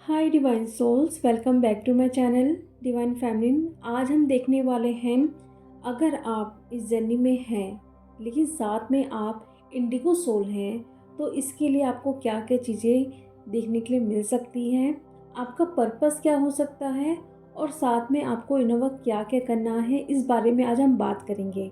Hi divine souls, welcome back to my channel divine family. आज हम देखने वाले हैं, अगर आप इस जर्नी में हैं लेकिन साथ में आप इंडिगो सोल हैं तो इसके लिए आपको क्या क्या चीज़ें देखने के लिए मिल सकती हैं, आपका पर्पस क्या हो सकता है और साथ में आपको इन वक्त क्या क्या करना है, इस बारे में आज हम बात करेंगे।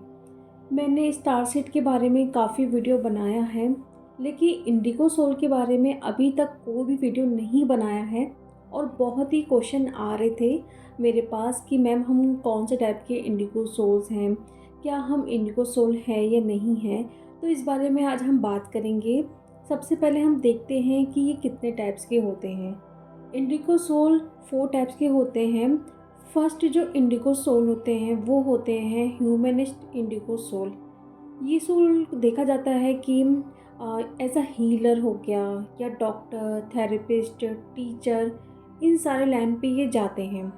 मैंने स्टार सीड के बारे में काफ़ी वीडियो बनाया है, लेकिन इंडिगो सोल के बारे में अभी तक कोई भी वीडियो नहीं बनाया है। और बहुत ही क्वेश्चन आ रहे थे मेरे पास कि मैम हम कौन से टाइप के इंडिगो सोल्स हैं, क्या हम इंडिगो सोल है या नहीं है। तो इस बारे में आज हम बात करेंगे। सबसे पहले हम देखते हैं कि ये कितने टाइप्स के होते हैं। इंडिगो सोल 4 टाइप्स के होते हैं। फर्स्ट जो इंडिगो सोल होते हैं वो होते हैं ह्यूमनिस्ट इंडिगो सोल। ये सोल देखा जाता है कि एज अ हीलर हो गया या डॉक्टर, थेरेपिस्ट, टीचर, इन सारे लाइन पे ये जाते हैं,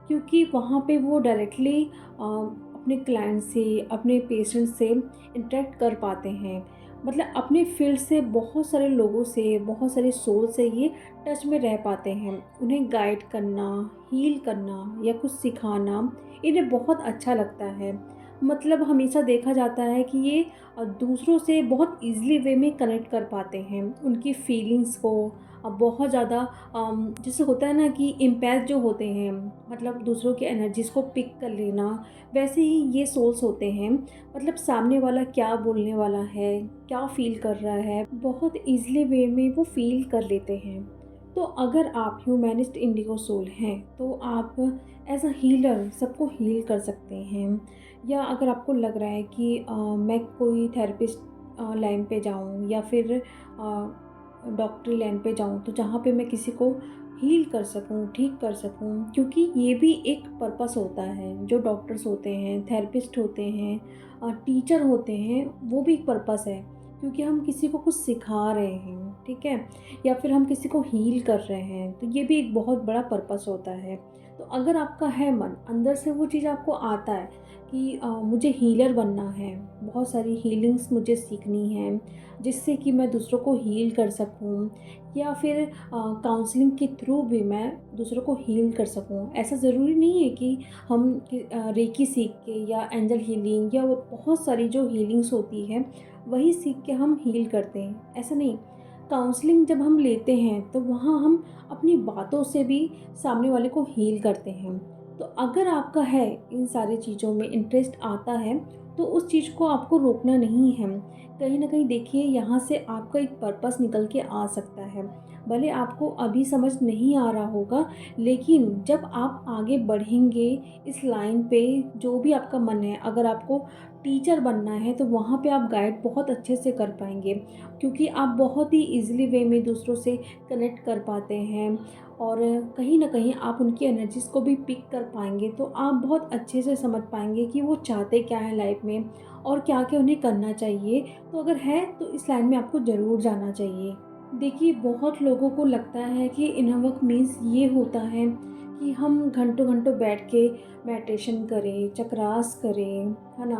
क्योंकि वहाँ पे वो डायरेक्टली अपने क्लाइंट से, अपने पेशेंट से इंटरेक्ट कर पाते हैं। मतलब अपने फील्ड से बहुत सारे लोगों से, बहुत सारे सोल से ये टच में रह पाते हैं। उन्हें गाइड करना, हील करना या कुछ सिखाना इन्हें बहुत अच्छा लगता है। मतलब हमेशा देखा जाता है कि ये दूसरों से बहुत ईज़िली वे में कनेक्ट कर पाते हैं, उनकी फीलिंग्स को बहुत ज़्यादा जैसे होता है ना कि इम्पैक्ट जो होते हैं, मतलब दूसरों की एनर्जीज़ को पिक कर लेना, वैसे ही ये सोल्स होते हैं। मतलब सामने वाला क्या बोलने वाला है, क्या फ़ील कर रहा है, बहुत ईज़िली वे में वो फ़ील कर लेते हैं। तो अगर आप ह्यूमनिस्ट इंडिगो सोल हैं तो आप एज अ हीलर सबको हील कर सकते हैं। या अगर आपको लग रहा है कि मैं कोई थेरेपिस्ट लाइन पे जाऊँ या फिर डॉक्टरी लाइन पे जाऊँ, तो जहाँ पे मैं किसी को हील कर सकूँ, ठीक कर सकूँ, क्योंकि ये भी एक पर्पस होता है। जो डॉक्टर्स होते हैं, थेरेपिस्ट होते हैं, टीचर होते हैं, वो भी एक पर्पस है, क्योंकि हम किसी को कुछ सिखा रहे हैं, ठीक है, या फिर हम किसी को हील कर रहे हैं, तो ये भी एक बहुत बड़ा पर्पस होता है। तो अगर आपका है मन, अंदर से वो चीज़ आपको आता है कि मुझे हीलर बनना है, बहुत सारी हीलिंग्स मुझे सीखनी है जिससे कि मैं दूसरों को हील कर सकूं, या फिर काउंसलिंग के थ्रू भी मैं दूसरों को हील कर सकूं। ऐसा ज़रूरी नहीं है कि हम रेकी सीख के या एंजल हीलिंग या वो बहुत सारी जो हीलिंग्स होती है वही सीख के हम हील करते हैं, ऐसा नहीं। काउंसलिंग जब हम लेते हैं तो वहाँ हम अपनी बातों से भी सामने वाले को हील करते हैं। तो अगर आपका है इन सारी चीज़ों में इंटरेस्ट आता है तो उस चीज़ को आपको रोकना नहीं है। कहीं ना कहीं देखिए, यहाँ से आपका एक पर्पस निकल के आ सकता है। भले आपको अभी समझ नहीं आ रहा होगा, लेकिन जब आप आगे बढ़ेंगे इस लाइन पे, जो भी आपका मन है, अगर आपको टीचर बनना है तो वहाँ पे आप गाइड बहुत अच्छे से कर पाएंगे, क्योंकि आप बहुत ही इजीली वे में दूसरों से कनेक्ट कर पाते हैं और कहीं ना कहीं आप उनकी एनर्जीज़ को भी पिक कर पाएंगे। तो आप बहुत अच्छे से समझ पाएंगे कि वो चाहते क्या है लाइफ में और क्या क्या उन्हें करना चाहिए। तो अगर है तो इस लाइन में आपको ज़रूर जाना चाहिए। देखिए, बहुत लोगों को लगता है कि इनर वर्क मीन्स ये होता है कि हम घंटों घंटों बैठ के मेडिटेशन करें, चक्रास करें, है ना,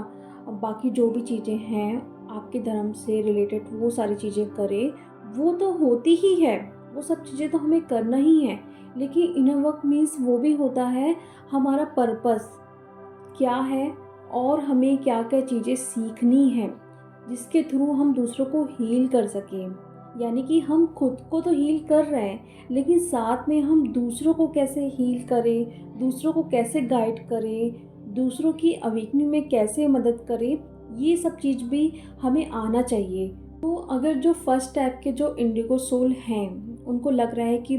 अब बाकी जो भी चीज़ें हैं आपके धर्म से रिलेटेड वो सारी चीज़ें करें। वो तो होती ही है, वो सब चीज़ें तो हमें करना ही है। लेकिन इनर वर्क मीन्स वो भी होता है, हमारा पर्पस क्या है और हमें क्या क्या चीज़ें सीखनी है जिसके थ्रू हम दूसरों को हील कर सकें। यानी कि हम खुद को तो हील कर रहे हैं, लेकिन साथ में हम दूसरों को कैसे हील करें, दूसरों को कैसे गाइड करें, दूसरों की अवेकनिंग में कैसे मदद करें, ये सब चीज़ भी हमें आना चाहिए। तो अगर जो फर्स्ट टाइप के जो इंडिगो सोल हैं, उनको लग रहा है कि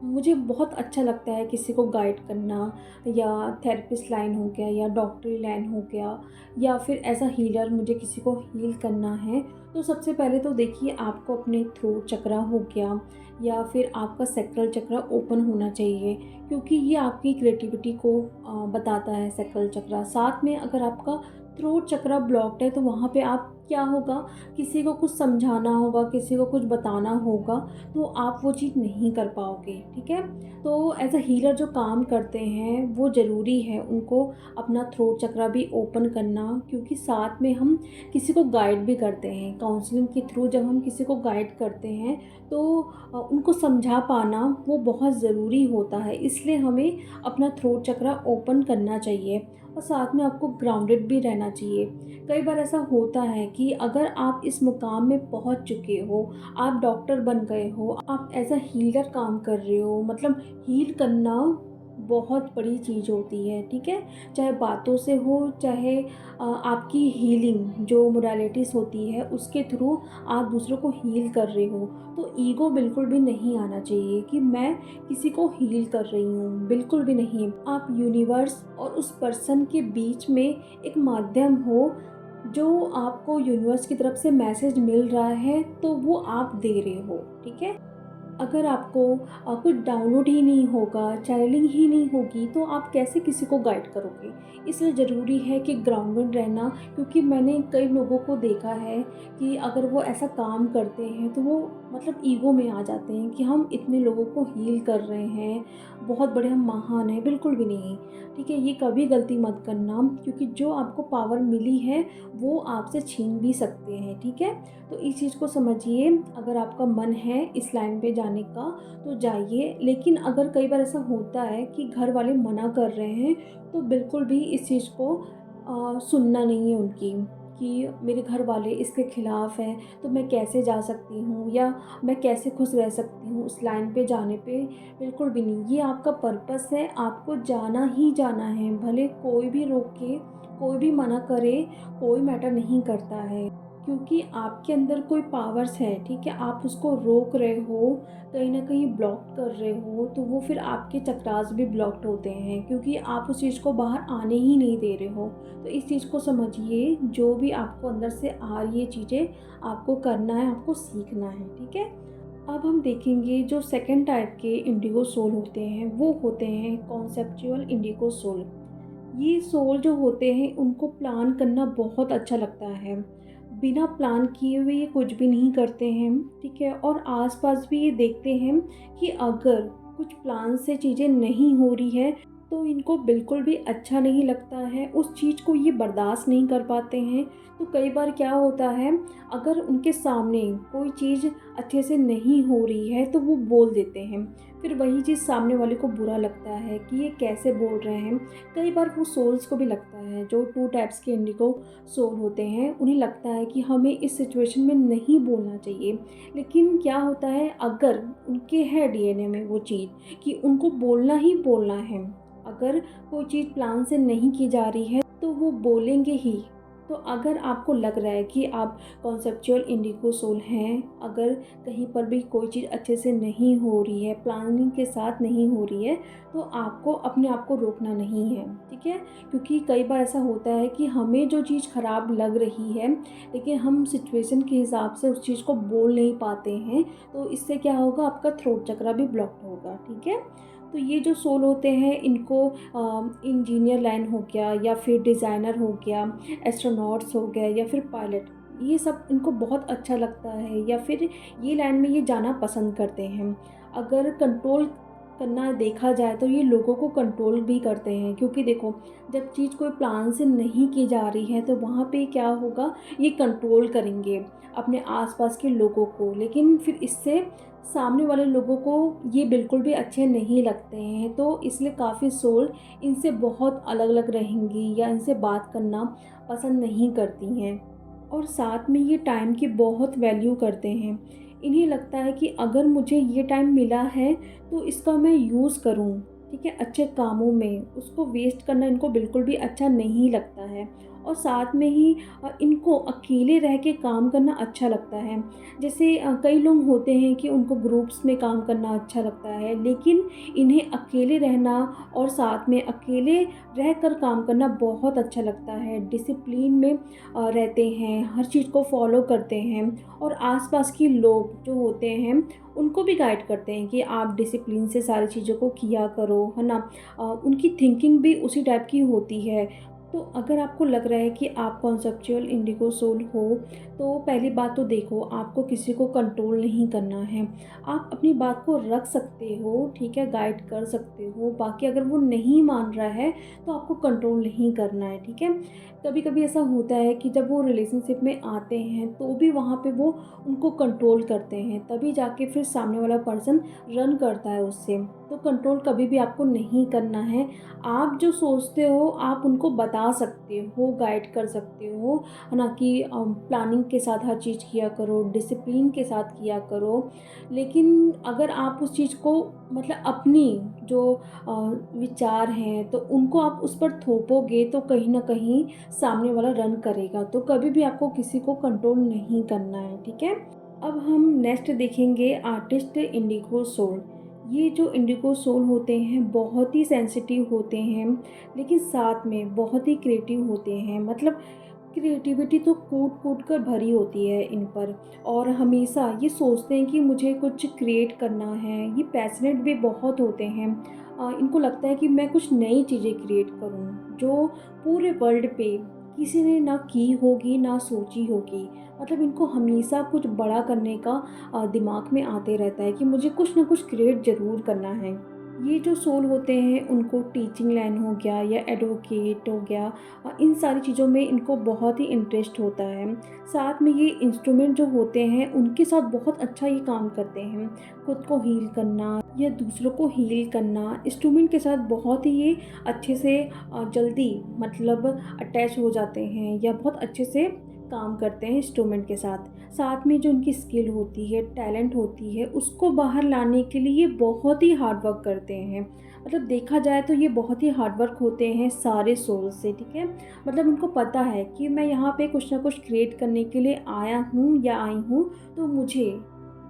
मुझे बहुत अच्छा लगता है किसी को गाइड करना, या थेरेपिस्ट लाइन हो गया या डॉक्टरी लाइन हो गया, या फिर एज अ हीलर मुझे किसी को हील करना है, तो सबसे पहले तो देखिए, आपको अपने थ्रोट चक्रा हो गया या फिर आपका सैक्रल चक्रा ओपन होना चाहिए, क्योंकि ये आपकी क्रिएटिविटी को बताता है सैक्रल चक्रा। साथ में अगर आपका थ्रोट चक्रा ब्लॉक्ड है तो वहाँ पे आप क्या होगा, किसी को कुछ समझाना होगा, किसी को कुछ बताना होगा, तो आप वो चीज़ नहीं कर पाओगे, ठीक है। तो एज अ हीलर जो काम करते हैं वो ज़रूरी है उनको अपना थ्रोट चक्रा भी ओपन करना, क्योंकि साथ में हम किसी को गाइड भी करते हैं। काउंसलिंग के थ्रू जब हम किसी को गाइड करते हैं तो उनको समझा पाना वो बहुत ज़रूरी होता है, इसलिए हमें अपना थ्रोट चक्रा ओपन करना चाहिए और साथ में आपको ग्राउंडेड भी रहना चाहिए। कई बार ऐसा होता है कि अगर आप इस मुकाम में पहुंच चुके हो, आप डॉक्टर बन गए हो, आप एज अ हीलर काम कर रहे हो, मतलब हील करना बहुत बड़ी चीज़ होती है, ठीक है। चाहे बातों से हो, चाहे आपकी हीलिंग जो मोडालिटीज़ होती है उसके थ्रू आप दूसरों को हील कर रहे हो, तो ईगो बिल्कुल भी नहीं आना चाहिए कि मैं किसी को हील कर रही हूँ, बिल्कुल भी नहीं। आप यूनिवर्स और उस पर्सन के बीच में एक माध्यम हो, जो आपको यूनिवर्स की तरफ से मैसेज मिल रहा है तो वो आप दे रहे हो, ठीक है। अगर आपको कुछ डाउनलोड ही नहीं होगा, चैनलिंग ही नहीं होगी, तो आप कैसे किसी को गाइड करोगे। इसलिए ज़रूरी है कि ग्राउंडेड रहना, क्योंकि मैंने कई लोगों को देखा है कि अगर वो ऐसा काम करते हैं तो वो मतलब ईगो में आ जाते हैं कि हम इतने लोगों को हील कर रहे हैं, बहुत बड़े हम महान हैं, बिल्कुल भी नहीं, ठीक है। ये कभी गलती मत करना, क्योंकि जो आपको पावर मिली है वो आपसे छीन भी सकते हैं, ठीक है। तो इस चीज़ को समझिए। अगर आपका मन है इस लाइन पे जाने का तो जाइए, लेकिन अगर कई बार ऐसा होता है कि घर वाले मना कर रहे हैं तो बिल्कुल भी इस चीज़ को सुनना नहीं है उनकी, कि मेरे घर वाले इसके ख़िलाफ़ हैं तो मैं कैसे जा सकती हूँ या मैं कैसे खुश रह सकती हूँ उस लाइन पे जाने पे। बिल्कुल भी नहीं, ये आपका पर्पस है, आपको जाना ही जाना है, भले कोई भी रोके, कोई भी मना करे, कोई मैटर नहीं करता है, क्योंकि आपके अंदर कोई पावर्स है, ठीक है। आप उसको रोक रहे हो, कहीं ना कहीं ब्लॉक कर रहे हो, तो वो फिर आपके चक्रास भी ब्लॉक्ड होते हैं, क्योंकि आप उस चीज़ को बाहर आने ही नहीं दे रहे हो। तो इस चीज़ को समझिए, जो भी आपको अंदर से आ रही है चीज़ें, आपको करना है, आपको सीखना है, ठीक है। अब हम देखेंगे जो सेकंड टाइप के इंडिगो सोल होते हैं, वो होते हैं कॉन्सेप्चुअल इंडिगो सोल। ये सोल जो होते हैं उनको प्लान करना बहुत अच्छा लगता है, बिना प्लान किए हुए ये कुछ भी नहीं करते हैं, ठीक है। और आसपास भी ये देखते हैं कि अगर कुछ प्लान से चीज़ें नहीं हो रही है तो इनको बिल्कुल भी अच्छा नहीं लगता है, उस चीज़ को ये बर्दाश्त नहीं कर पाते हैं। तो कई बार क्या होता है, अगर उनके सामने कोई चीज़ अच्छे से नहीं हो रही है तो वो बोल देते हैं, फिर वही चीज़ सामने वाले को बुरा लगता है कि ये कैसे बोल रहे हैं। कई बार वो सोल्स को भी लगता है, जो 2 टाइप्स के इंडिगो सोल होते हैं, उन्हें लगता है कि हमें इस सिचुएशन में नहीं बोलना चाहिए। लेकिन क्या होता है, अगर उनके है डीएनए में वो चीज़ कि उनको बोलना ही बोलना है, अगर कोई चीज़ प्लान से नहीं की जा रही है तो वो बोलेंगे ही। तो अगर आपको लग रहा है कि आप कॉन्सेप्चुअल इंडिगो सोल हैं, अगर कहीं पर भी कोई चीज़ अच्छे से नहीं हो रही है, प्लानिंग के साथ नहीं हो रही है, तो आपको अपने आप को रोकना नहीं है, ठीक है। क्योंकि कई बार ऐसा होता है कि हमें जो चीज़ ख़राब लग रही है, लेकिन हम सिचुएशन के हिसाब से उस चीज़ को बोल नहीं पाते हैं, तो इससे क्या होगा, आपका थ्रोट चक्रा भी ब्लॉक्ड होगा, ठीक है। तो ये जो सोल होते हैं इनको इंजीनियर लाइन हो गया, या फिर डिज़ाइनर हो गया, एस्ट्रोनॉट्स हो गए, या फिर पायलट, ये सब इनको बहुत अच्छा लगता है, या फिर ये लाइन में ये जाना पसंद करते हैं। अगर कंट्रोल करना देखा जाए तो ये लोगों को कंट्रोल भी करते हैं, क्योंकि देखो, जब चीज़ कोई प्लान से नहीं की जा रही है तो वहाँ पे क्या होगा, ये कंट्रोल करेंगे अपने आसपास के लोगों को, लेकिन फिर इससे सामने वाले लोगों को ये बिल्कुल भी अच्छे नहीं लगते हैं। तो इसलिए काफ़ी सोल इनसे बहुत अलग अलग रहेंगी या इनसे बात करना पसंद नहीं करती हैं। और साथ में ये टाइम की बहुत वैल्यू करते हैं। इन्हें लगता है कि अगर मुझे ये टाइम मिला है तो इसका मैं यूज़ करूँ, ठीक है, अच्छे कामों में। उसको वेस्ट करना इनको बिल्कुल भी अच्छा नहीं लगता है। और साथ में ही इनको अकेले रह के काम करना अच्छा लगता है। जैसे कई लोग होते हैं कि उनको ग्रुप्स में काम करना अच्छा लगता है, लेकिन इन्हें अकेले रहना और साथ में अकेले रह कर काम करना बहुत अच्छा लगता है। डिसिप्लिन में रहते हैं, हर चीज़ को फॉलो करते हैं, और आसपास के लोग जो होते हैं उनको भी गाइड करते हैं कि आप डिसिप्लिन से सारी चीज़ों को किया करो, है ना। उनकी थिंकिंग भी उसी टाइप की होती है। तो अगर आपको लग रहा है कि आप कॉन्सेप्चुअल इंडिगो सोल हो, तो पहली बात तो देखो, आपको किसी को कंट्रोल नहीं करना है। आप अपनी बात को रख सकते हो, ठीक है, गाइड कर सकते हो। बाकी अगर वो नहीं मान रहा है तो आपको कंट्रोल नहीं करना है, ठीक है। कभी कभी ऐसा होता है कि जब वो रिलेशनशिप में आते हैं तो भी वहाँ पे वो उनको कंट्रोल करते हैं, तभी जाके फिर सामने वाला पर्सन रन करता है उससे। तो कंट्रोल कभी भी आपको नहीं करना है। आप जो सोचते हो आप उनको बता सकते हो, गाइड कर सकते हो, है ना, कि प्लानिंग के साथ हर चीज़ किया करो, डिसिप्लिन के साथ किया करो। लेकिन अगर आप उस चीज़ को मतलब अपनी जो विचार हैं तो उनको आप उस पर थोपोगे तो कहीं न कहीं सामने वाला रन करेगा। तो कभी भी आपको किसी को कंट्रोल नहीं करना है, ठीक है। अब हम नेक्स्ट देखेंगे आर्टिस्ट इंडिगो सोल। ये जो इंडिगो सोल होते हैं बहुत ही सेंसिटिव होते हैं, लेकिन साथ में बहुत ही क्रिएटिव होते हैं। मतलब क्रिएटिविटी तो कूट-कूट कर भरी होती है इन पर, और हमेशा ये सोचते हैं कि मुझे कुछ क्रिएट करना है। ये पैशनेट भी बहुत होते हैं। इनको लगता है कि मैं कुछ नई चीज़ें क्रिएट करूँ, जो पूरे वर्ल्ड पे किसी ने ना की होगी, ना सोची होगी। मतलब इनको हमेशा कुछ बड़ा करने का दिमाग में आते रहता है कि मुझे कुछ ना कुछ क्रिएट ज़रूर करना है। ये जो सोल होते हैं उनको टीचिंग लाइन हो गया या एडवोकेट हो गया, इन सारी चीज़ों में इनको बहुत ही इंटरेस्ट होता है। साथ में ये इंस्ट्रूमेंट जो होते हैं उनके साथ बहुत अच्छा ये काम करते हैं। खुद को हील करना या दूसरों को हील करना, इंस्ट्रूमेंट के साथ बहुत ही ये अच्छे से जल्दी मतलब अटैच हो जाते हैं या बहुत अच्छे से काम करते हैं इंस्ट्रूमेंट के साथ। साथ में जो इनकी स्किल होती है, टैलेंट होती है, उसको बाहर लाने के लिए ये बहुत ही हार्ड वर्क करते हैं। मतलब देखा जाए तो ये बहुत ही हार्ड वर्क होते हैं सारे सोल से, ठीक है। मतलब इनको पता है कि मैं यहाँ पे कुछ ना कुछ क्रिएट करने के लिए आया हूँ या आई हूँ, तो मुझे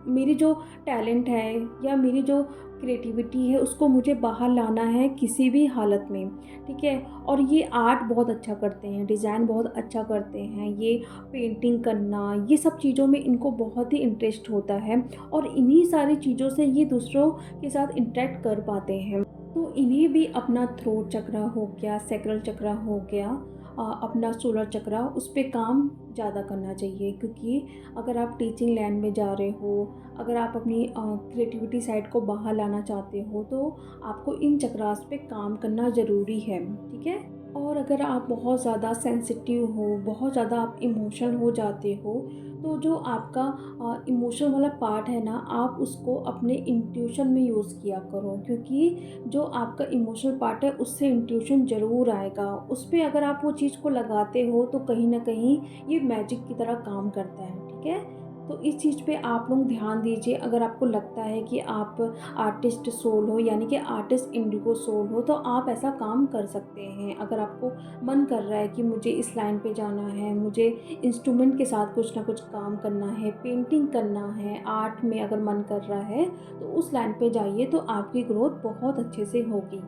मेरी जो टैलेंट है या मेरी जो क्रिएटिविटी है उसको मुझे बाहर लाना है किसी भी हालत में, ठीक है। और ये आर्ट बहुत अच्छा करते हैं, डिज़ाइन बहुत अच्छा करते हैं, ये पेंटिंग करना, ये सब चीज़ों में इनको बहुत ही इंटरेस्ट होता है, और इन्हीं सारी चीज़ों से ये दूसरों के साथ इंटरेक्ट कर पाते हैं। तो इन्हें भी अपना थ्रोट चक्र हो गया, सैक्रल चक्र हो गया, अपना सोलर चक्र, उस पे काम ज़्यादा करना चाहिए। क्योंकि अगर आप टीचिंग लाइन में जा रहे हो, अगर आप अपनी क्रिएटिविटी साइड को बाहर लाना चाहते हो, तो आपको इन चक्रास पे काम करना ज़रूरी है, ठीक है। और अगर आप बहुत ज़्यादा सेंसिटिव हो, बहुत ज़्यादा आप इमोशनल हो जाते हो, तो जो आपका इमोशन वाला पार्ट है ना, आप उसको अपने इंट्यूशन में यूज़ किया करो। क्योंकि जो आपका इमोशनल पार्ट है उससे इंट्यूशन ज़रूर आएगा। उस पे अगर आप वो चीज़ को लगाते हो तो कहीं न कहीं ये मैजिक की तरह काम करता है, ठीक है। तो इस चीज़ पे आप लोग ध्यान दीजिए। अगर आपको लगता है कि आप आर्टिस्ट सोल हो, यानी कि आर्टिस्ट इंडिगो सोल हो, तो आप ऐसा काम कर सकते हैं। अगर आपको मन कर रहा है कि मुझे इस लाइन पे जाना है, मुझे इंस्ट्रूमेंट के साथ कुछ ना कुछ काम करना है, पेंटिंग करना है, आर्ट में अगर मन कर रहा है, तो उस लाइन पे जाइए, तो आपकी ग्रोथ बहुत अच्छे से होगी।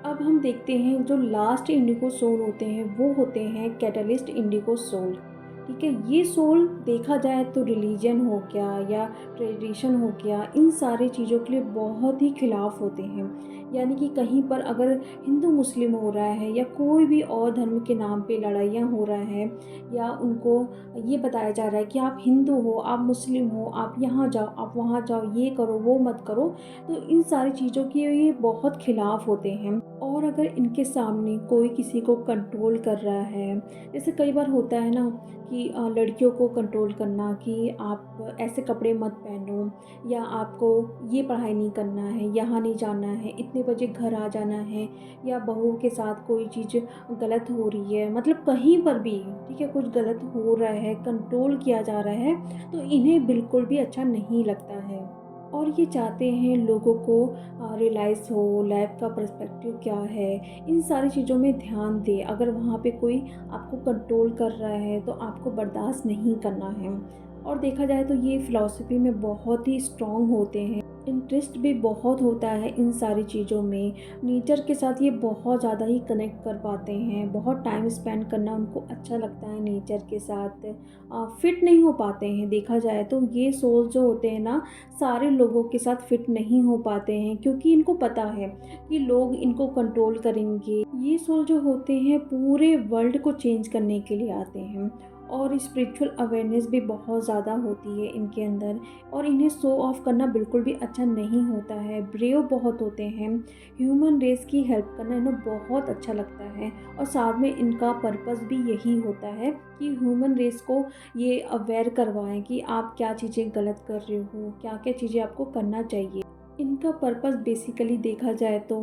अब हम देखते हैं जो लास्ट इंडिगो सोल होते हैं वो होते हैं कैटलिस्ट इंडिगो सोल, ठीक है। ये सोल देखा जाए तो रिलीजन हो गया या ट्रेडिशन हो गया, इन सारी चीज़ों के लिए बहुत ही खिलाफ होते हैं। यानी कि कहीं पर अगर हिंदू मुस्लिम हो रहा है या कोई भी और धर्म के नाम पे लड़ाइयाँ हो रहा है, या उनको ये बताया जा रहा है कि आप हिंदू हो, आप मुस्लिम हो, आप यहाँ जाओ, आप वहाँ जाओ, ये करो, वो मत करो, तो इन सारी चीज़ों के ये बहुत खिलाफ होते हैं। और अगर इनके सामने कोई किसी को कंट्रोल कर रहा है, जैसे कई बार होता है ना कि लड़कियों को कंट्रोल करना कि आप ऐसे कपड़े मत पहनो, या आपको ये पढ़ाई नहीं करना है, यहाँ नहीं जाना है, इतने बजे घर आ जाना है, या बहू के साथ कोई चीज़ गलत हो रही है, मतलब कहीं पर भी, ठीक है, कुछ गलत हो रहा है, कंट्रोल किया जा रहा है, तो इन्हें बिल्कुल भी अच्छा नहीं लगता है। और ये चाहते हैं लोगों को रियलाइज़ हो लाइफ का पर्सपेक्टिव क्या है, इन सारी चीज़ों में ध्यान दें। अगर वहाँ पे कोई आपको कंट्रोल कर रहा है तो आपको बर्दाश्त नहीं करना है। और देखा जाए तो ये फ़िलॉसफ़ी में बहुत ही स्ट्रॉन्ग होते हैं, इंटरेस्ट भी बहुत होता है इन सारी चीज़ों में। नेचर के साथ ये बहुत ज़्यादा ही कनेक्ट कर पाते हैं, बहुत टाइम स्पेंड करना उनको अच्छा लगता है नेचर के साथ। फिट नहीं हो पाते हैं, देखा जाए तो ये सोल जो होते हैं ना, सारे लोगों के साथ फिट नहीं हो पाते हैं, क्योंकि इनको पता है कि लोग इनको कंट्रोल करेंगे, ये सोल जो होते हैं पूरे वर्ल्ड को चेंज करने के लिए आते हैं और स्पिरिचुअल अवेयरनेस भी बहुत ज़्यादा होती है इनके अंदर। और इन्हें शो ऑफ करना बिल्कुल भी अच्छा नहीं होता है, ब्रेव बहुत होते हैं, ह्यूमन रेस की हेल्प करना इन्हें बहुत अच्छा लगता है। और साथ में इनका पर्पस भी यही होता है कि ह्यूमन रेस को ये अवेयर करवाएं कि आप क्या चीज़ें गलत कर रहे हो, क्या क्या चीज़ें आपको करना चाहिए। इनका पर्पस बेसिकली देखा जाए तो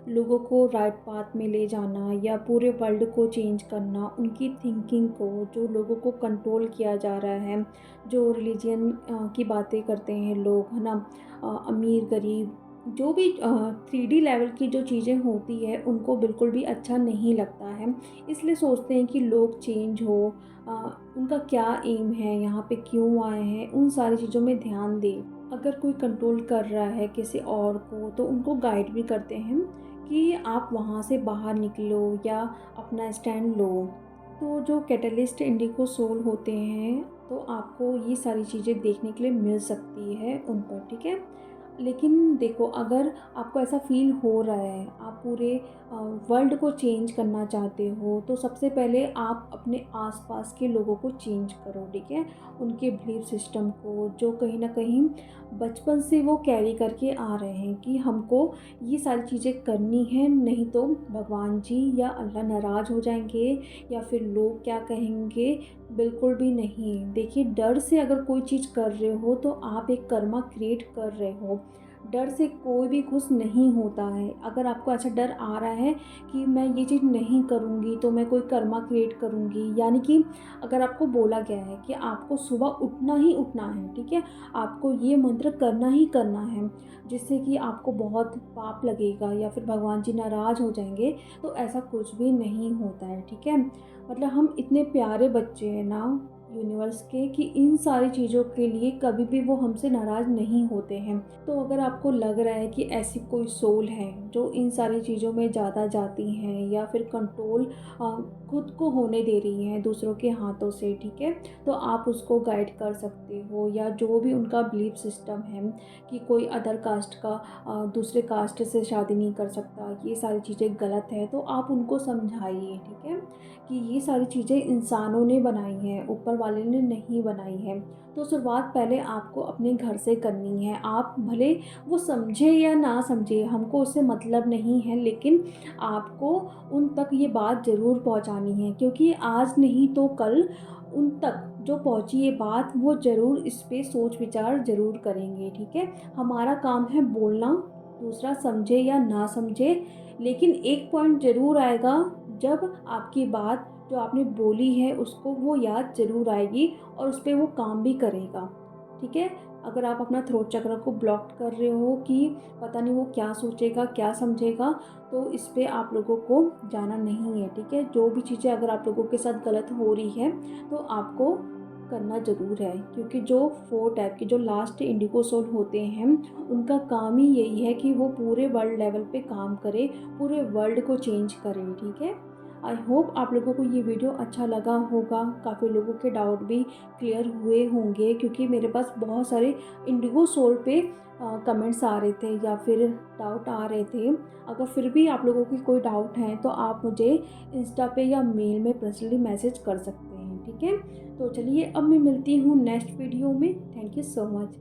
लोगों को राइट पाथ में ले जाना या पूरे वर्ल्ड को चेंज करना, उनकी थिंकिंग को, जो लोगों को कंट्रोल किया जा रहा है, जो रिलीजन की बातें करते हैं लोग, है ना, अमीर गरीब, जो भी 3D लेवल की जो चीज़ें होती है उनको बिल्कुल भी अच्छा नहीं लगता है। इसलिए सोचते हैं कि लोग चेंज हो, अ, उनका क्या एम है, यहाँ पे क्यों आए हैं, उन सारी चीज़ों में ध्यान दें। अगर कोई कंट्रोल कर रहा है किसी और को तो उनको गाइड भी करते हैं कि आप वहाँ से बाहर निकलो या अपना स्टैंड लो। तो जो कैटलिस्ट इंडिगो सोल होते हैं तो आपको ये सारी चीज़ें देखने के लिए मिल सकती है उन पर, ठीक है। लेकिन देखो, अगर आपको ऐसा फ़ील हो रहा है, आप पूरे वर्ल्ड को चेंज करना चाहते हो, तो सबसे पहले आप अपने आसपास के लोगों को चेंज करो, ठीक है। उनके बिलीफ सिस्टम को, जो कहीं न कहीं बचपन से वो कैरी करके आ रहे हैं कि हमको ये सारी चीज़ें करनी है, नहीं तो भगवान जी या अल्लाह नाराज़ हो जाएँगे या फिर लोग क्या कहेंगे। बिल्कुल भी नहीं। देखिए, डर से अगर कोई चीज़ कर रहे हो तो आप एक कर्मा क्रिएट कर रहे हो। डर से कोई भी खुश नहीं होता है। अगर आपको ऐसा डर आ रहा है कि मैं ये चीज़ नहीं करूँगी तो मैं कोई कर्मा क्रिएट करूँगी, यानी कि अगर आपको बोला गया है कि आपको सुबह उठना ही उठना है, ठीक है? आपको ये मंत्र करना ही करना है, जिससे कि आपको बहुत पाप लगेगा या फिर भगवान जी नाराज़ हो जाएँगे, तो ऐसा कुछ भी नहीं होता है, ठीक है? मतलब हम इतने प्यारे बच्चे हैं ना यूनिवर्स के कि इन सारी चीज़ों के लिए कभी भी वो हमसे नाराज़ नहीं होते हैं। तो अगर आपको लग रहा है कि ऐसी कोई सोल है जो इन सारी चीज़ों में ज़्यादा जाती हैं या फिर कंट्रोल खुद को होने दे रही हैं दूसरों के हाथों से, ठीक है, तो आप उसको गाइड कर सकते हो। या जो भी उनका बिलीफ सिस्टम है कि कोई अदर कास्ट का दूसरे कास्ट से शादी नहीं कर सकता, ये सारी चीज़ें गलत है, तो आप उनको समझाइए, ठीक है, कि ये सारी चीज़ें इंसानों ने बनाई हैं, ऊपर वाले ने नहीं बनाई है। तो शुरुआत पहले आपको अपने घर से करनी है। आप भले वो समझे या ना समझे, हमको उससे मतलब नहीं है, लेकिन आपको उन तक ये बात ज़रूर पहुंचानी है, क्योंकि आज नहीं तो कल उन तक जो पहुंची ये बात, वो ज़रूर इस पे सोच विचार ज़रूर करेंगे, ठीक है। हमारा काम है बोलना, दूसरा समझे या ना समझे, लेकिन एक पॉइंट ज़रूर आएगा जब आपकी बात जो आपने बोली है उसको वो याद ज़रूर आएगी और उस पे वो काम भी करेगा, ठीक है। अगर आप अपना थ्रोट चक्र को ब्लॉक कर रहे हो कि पता नहीं वो क्या सोचेगा, क्या समझेगा, तो इस पे आप लोगों को जाना नहीं है, ठीक है। जो भी चीज़ें अगर आप लोगों के साथ गलत हो रही है तो आपको करना ज़रूर है, क्योंकि जो 4 टाइप के जो लास्ट इंडिगो सोल होते हैं उनका काम ही यही है कि वो पूरे वर्ल्ड लेवल पे काम करे, पूरे वर्ल्ड को चेंज करे, ठीक है। आई होप आप लोगों को ये वीडियो अच्छा लगा होगा। काफ़ी लोगों के डाउट भी क्लियर हुए होंगे, क्योंकि मेरे पास बहुत सारे इंडिगो सोल पे कमेंट्स आ रहे थे या फिर डाउट आ रहे थे। अगर फिर भी आप लोगों की कोई डाउट है तो आप मुझे इंस्टा पे या मेल में पर्सनली मैसेज कर सकते हैं, ठीक है। तो चलिए, अब मैं मिलती हूँ नेक्स्ट वीडियो में। Thank you so much.